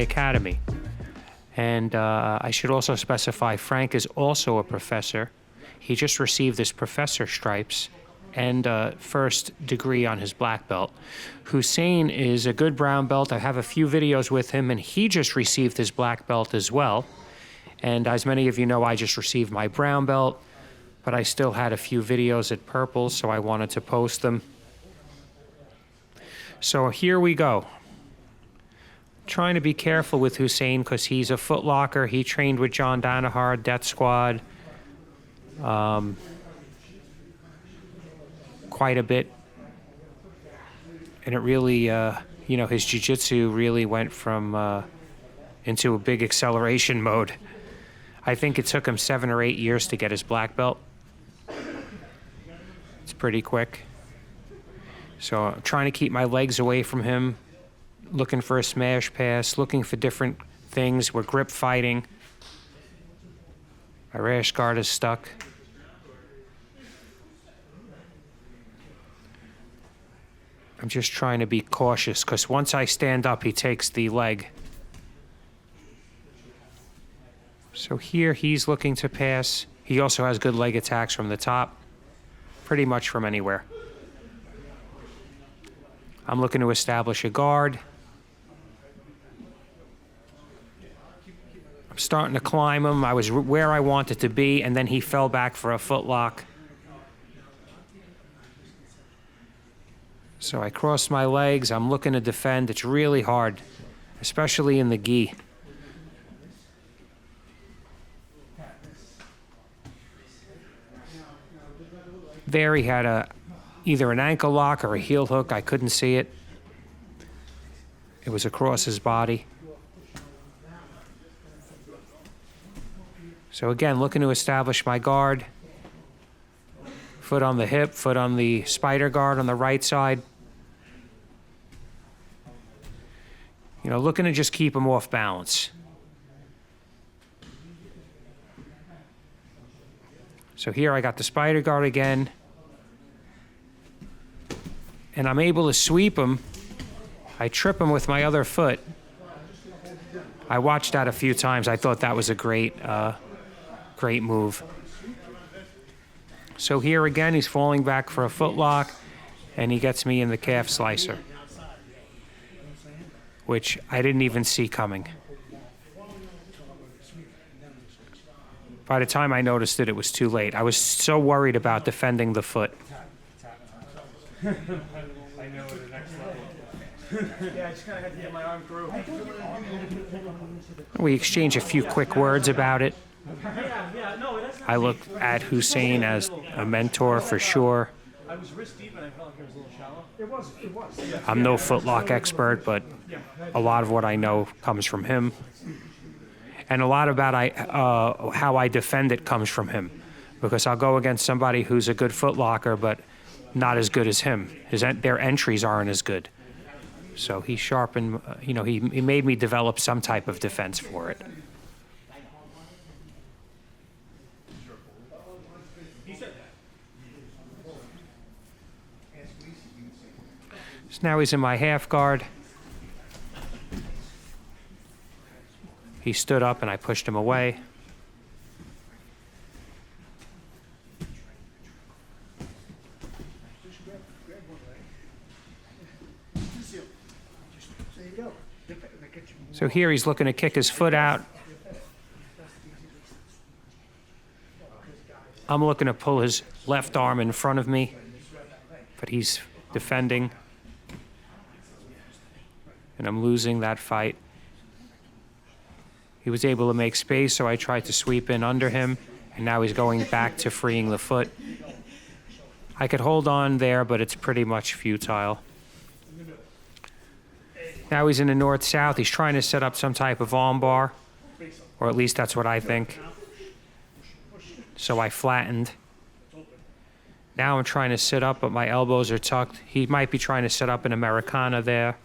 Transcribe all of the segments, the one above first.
academy. And I should also specify, Frank is also a professor. He just received his professor stripes and first degree on his black belt. Hussein is a good brown belt. I have a few videos with him, and he just received his black belt as well. And as many of you know, I just received my brown belt, but I still had a few videos at purple, so I wanted to post them. So here we go. Trying to be careful with Hussein because he's a footlocker. He trained with John Danaher, Death Squad, quite a bit. And it really, you know, his jiu-jitsu really went from into a big acceleration mode. I think it took him 7 or 8 years to get his black belt. It's pretty quick. So I'm trying to keep my legs away from him, looking for a smash pass, looking for different things. We're grip fighting. My rash guard is stuck. I'm just trying to be cautious because once I stand up, he takes the leg. So here he's looking to pass. He also has good leg attacks from the top, pretty much from anywhere. I'm looking to establish a guard. I'm starting to climb him. I was where I wanted to be, and then he fell back for a footlock. So I crossed my legs. I'm looking to defend. It's really hard, especially in the gi. There he had either an ankle lock or a heel hook. I couldn't see it. It was across his body. So again, looking to establish my guard. Foot on the hip, foot on the spider guard on the right side. You know, looking to just keep him off balance. So here I got the spider guard again. And I'm able to sweep him. I trip him with my other foot. I watched that a few times. I thought that was a great move. So here again, he's falling back for a footlock, and he gets me in the calf slicer, which I didn't even see coming. By the time I noticed it, it was too late. I was so worried about defending the foot. I know the next level. Yeah, I just kind of had to get my arm through. We exchange a few quick words about it. I look at Hussein as a mentor for sure. I was wrist deep and I felt like it was a little shallow. It was. I'm no footlock expert, but a lot of what I know comes from him. And a lot about how I defend it comes from him. Because I'll go against somebody who's a good footlocker, but not as good as him. Their entries aren't as good. So he sharpened, you know, he made me develop some type of defense for it. So now he's in my half guard. He stood up and I pushed him away. So here he's looking to kick his foot out. I'm looking to pull his left arm in front of me, but he's defending. And I'm losing that fight. He was able to make space, so I tried to sweep in under him, and now he's going back to freeing the foot. I could hold on there, but it's pretty much futile. Now he's in the north-south. He's trying to set up some type of arm bar, or at least that's what I think. So I flattened. Now I'm trying to sit up, but my elbows are tucked. He might be trying to set up an Americana there.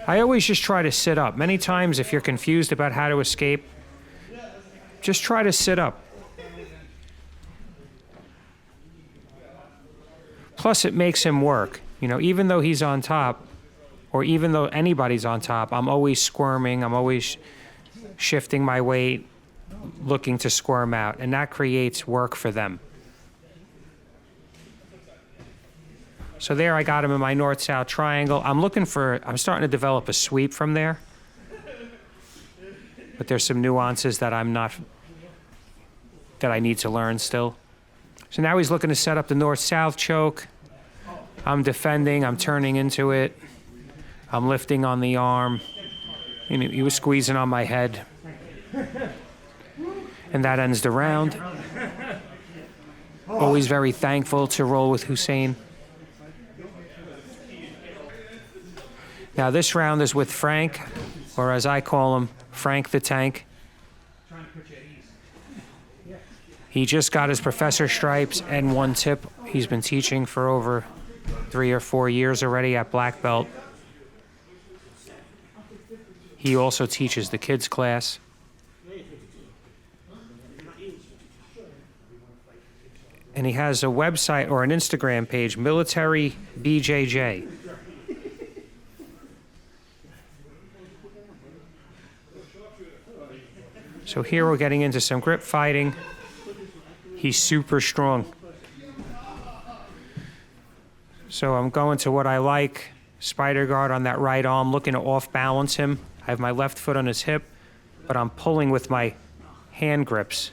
I always just try to sit up. Many times, if you're confused about how to escape, just try to sit up. Plus, it makes him work. You know, even though he's on top, or even though anybody's on top, I'm always squirming, I'm always shifting my weight, looking to squirm out, and that creates work for them. So there I got him in my north-south triangle. I'm starting to develop a sweep from there. But there's some nuances that I need to learn still. So now he's looking to set up the north-south choke. I'm defending, I'm turning into it. I'm lifting on the arm. He was squeezing on my head. And that ends the round. Always very thankful to roll with Hussein. Now this round is with Frank, or as I call him, Frank the Tank. He just got his professor stripes and 1 tip. He's been teaching for over 3 or 4 years already at black belt. He also teaches the kids class. And he has a website or an Instagram page, Military BJJ. So here we're getting into some grip fighting. He's super strong. So I'm going to what I like, spider guard on that right arm, looking to off balance him. I have my left foot on his hip, but I'm pulling with my hand grips.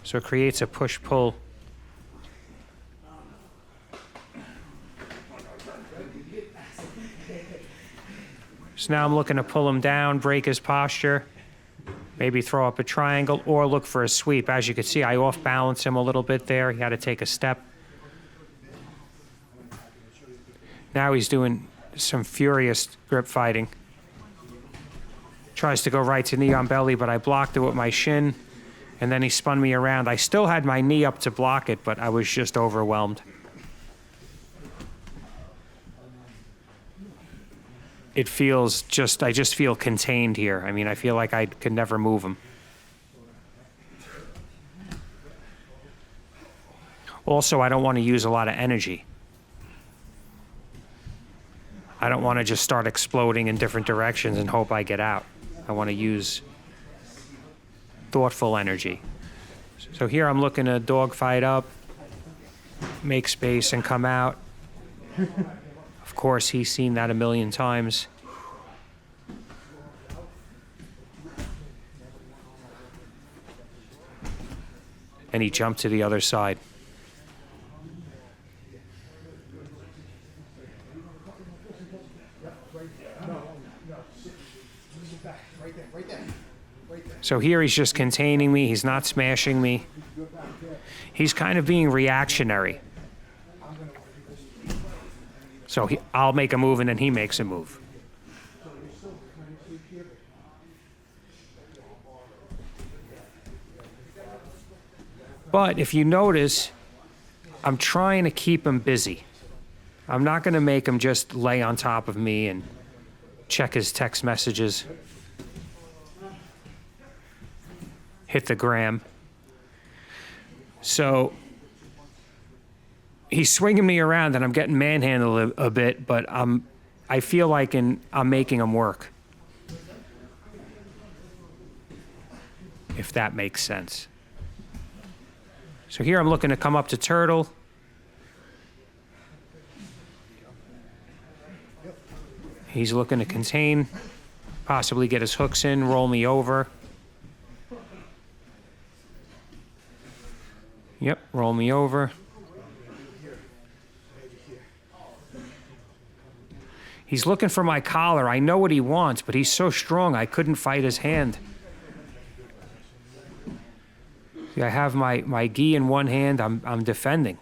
So it creates a push-pull. So now I'm looking to pull him down, break his posture. Maybe throw up a triangle or look for a sweep. As you can see, I off-balance him a little bit there. He had to take a step. Now he's doing some furious grip fighting. Tries to go right to knee on belly, but I blocked it with my shin, and then he spun me around. I still had my knee up to block it, but I was just overwhelmed. It feels I just feel contained here. I mean, I feel like I could never move him. Also, I don't want to use a lot of energy. I don't want to just start exploding in different directions and hope I get out. I want to use thoughtful energy. So here I'm looking to dogfight up, make space, and come out. Of course, he's seen that a million times. And he jumped to the other side. So here he's just containing me. He's not smashing me. He's kind of being reactionary. So I'll make a move and then he makes a move. But if you notice, I'm trying to keep him busy. I'm not going to make him just lay on top of me and check his text messages, hit the gram. So he's swinging me around and I'm getting manhandled a bit, but I feel like I'm making him work. If that makes sense. So here I'm looking to come up to turtle. He's looking to contain, possibly get his hooks in, roll me over. Yep, roll me over. He's looking for my collar. I know what he wants, but he's so strong I couldn't fight his hand. See, I have my gi in one hand. I'm defending.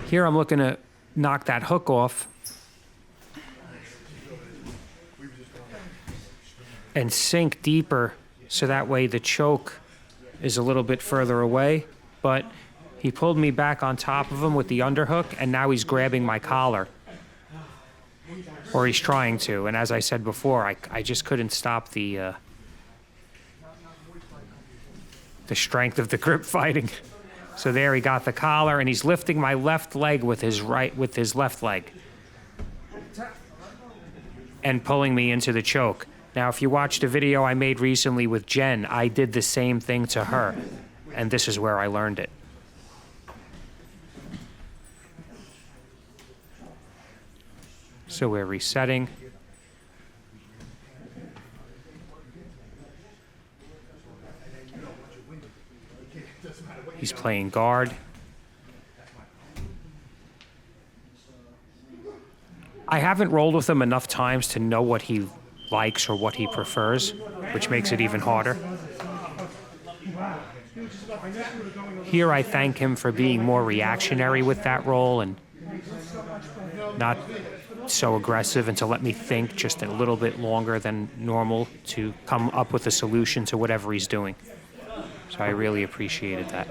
Here I'm looking to knock that hook off and sink deeper so that way the choke is a little bit further away. But he pulled me back on top of him with the underhook, and now he's grabbing my collar. Or he's trying to. And as I said before, I just couldn't stop the strength of the grip fighting. So there he got the collar, and he's lifting my left leg with his left leg. and pulling me into the choke. Now, if you watched a video I made recently with Jen, I did the same thing to her, and this is where I learned it. So we're resetting. He's playing guard. I haven't rolled with him enough times to know what he likes or what he prefers, which makes it even harder. Here I thank him for being more reactionary with that roll and not so aggressive, and to let me think just a little bit longer than normal to come up with a solution to whatever he's doing. So I really appreciated that.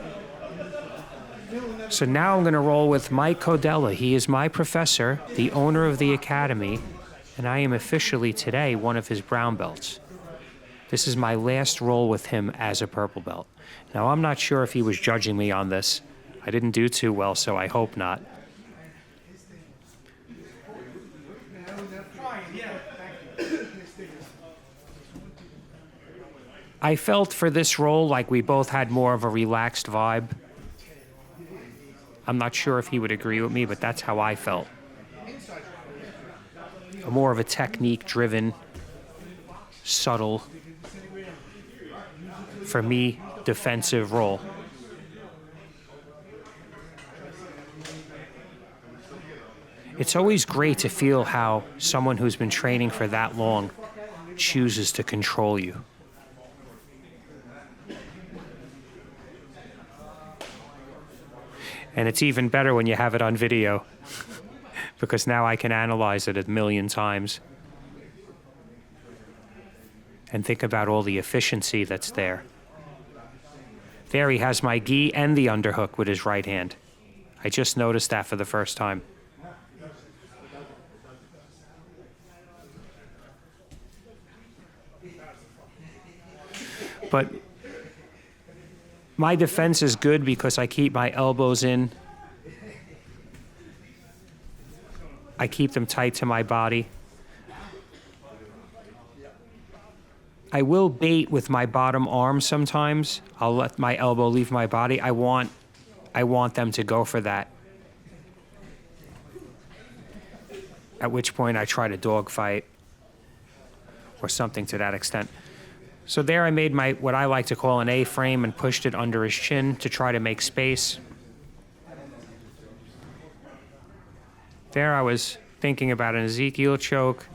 So now I'm going to roll with Mike Codella. He is my professor, the owner of the academy, and I am officially today one of his brown belts. This is my last roll with him as a purple belt. Now, I'm not sure if he was judging me on this. I didn't do too well, so I hope not. I felt for this roll like we both had more of a relaxed vibe. I'm not sure if he would agree with me, but that's how I felt. More of a technique-driven, subtle, for me, defensive roll. It's always great to feel how someone who's been training for that long chooses to control you. And it's even better when you have it on video, because now I can analyze it a million times and think about all the efficiency that's there. There he has my gi and the underhook with his right hand. I just noticed that for the first time. But my defense is good because I keep my elbows in. I keep them tight to my body. I will bait with my bottom arm sometimes. I'll let my elbow leave my body. I want them to go for that. At which point I try to dogfight or something to that extent. So there I made my, what I like to call an A-frame, and pushed it under his chin to try to make space. There I was thinking about an Ezekiel choke.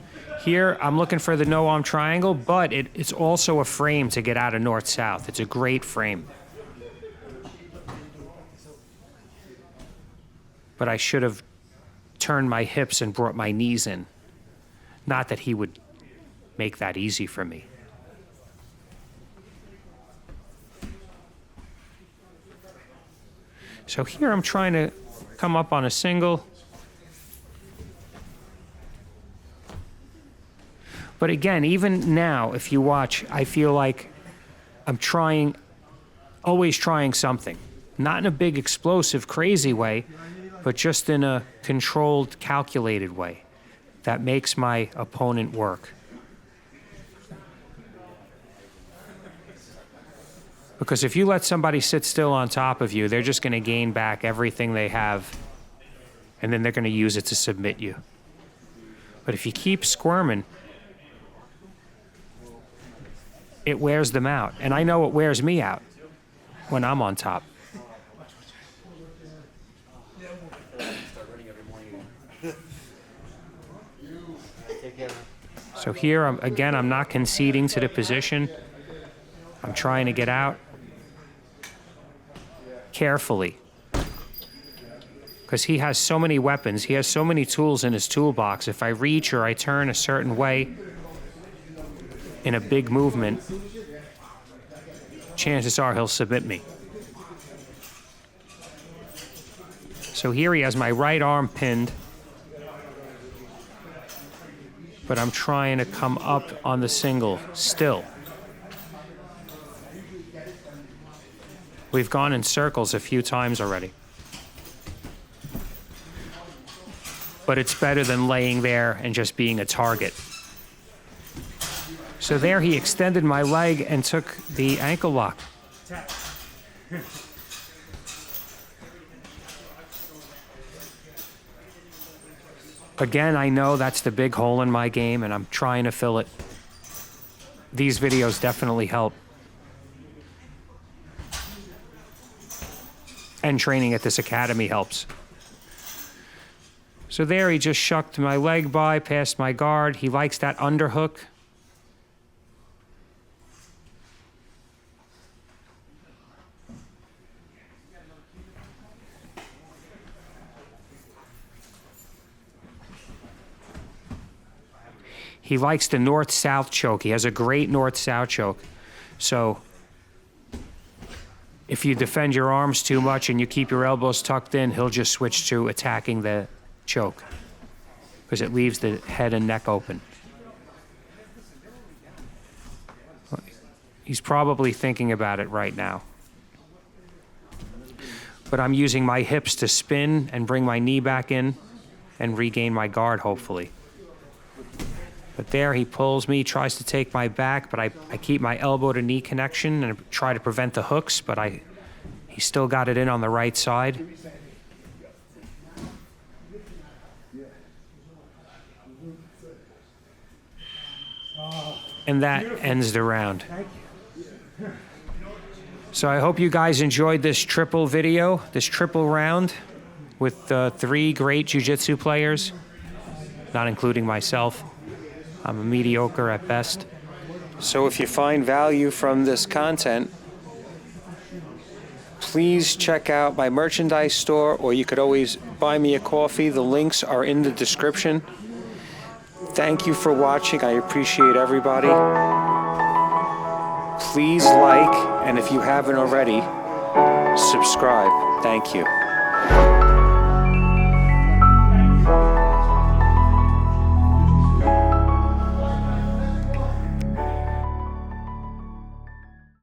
Here I'm looking for the no-arm triangle, but it's also a frame to get out of north-south. It's a great frame. But I should have turned my hips and brought my knees in. Not that he would make that easy for me. So here I'm trying to come up on a single. But again, even now, if you watch, I feel like I'm always trying something. Not in a big, explosive, crazy way, but just in a controlled, calculated way that makes my opponent work. Because if you let somebody sit still on top of you, they're just going to gain back everything they have, and then they're going to use it to submit you. But if you keep squirming, it wears them out. And I know it wears me out when I'm on top. So here, I'm not conceding to the position. I'm trying to get out carefully, because he has so many weapons. He has so many tools in his toolbox. If I reach or I turn a certain way in a big movement, chances are he'll submit me. So here he has my right arm pinned, but I'm trying to come up on the single still. We've gone in circles a few times already. But it's better than laying there and just being a target. So there he extended my leg and took the ankle lock. Tap. Again, I know that's the big hole in my game, and I'm trying to fill it. These videos definitely help. And training at this academy helps. So there he just shucked my leg by, past my guard. He likes that underhook. He likes the north-south choke. He has a great north-south choke. So if you defend your arms too much and you keep your elbows tucked in, he'll just switch to attacking the choke because it leaves the head and neck open. He's probably thinking about it right now. But I'm using my hips to spin and bring my knee back in and regain my guard, hopefully. But there he pulls me, tries to take my back, but I keep my elbow to knee connection and try to prevent the hooks, but he still got it in on the right side. And that ends the round. So I hope you guys enjoyed this triple video, this triple round with 3 great jiu-jitsu players, not including myself. I'm a mediocre at best. So if you find value from this content, please check out my merchandise store, or you could always buy me a coffee. The links are in the description. Thank you for watching. I appreciate everybody. Please like, and if you haven't already, subscribe. Thank you.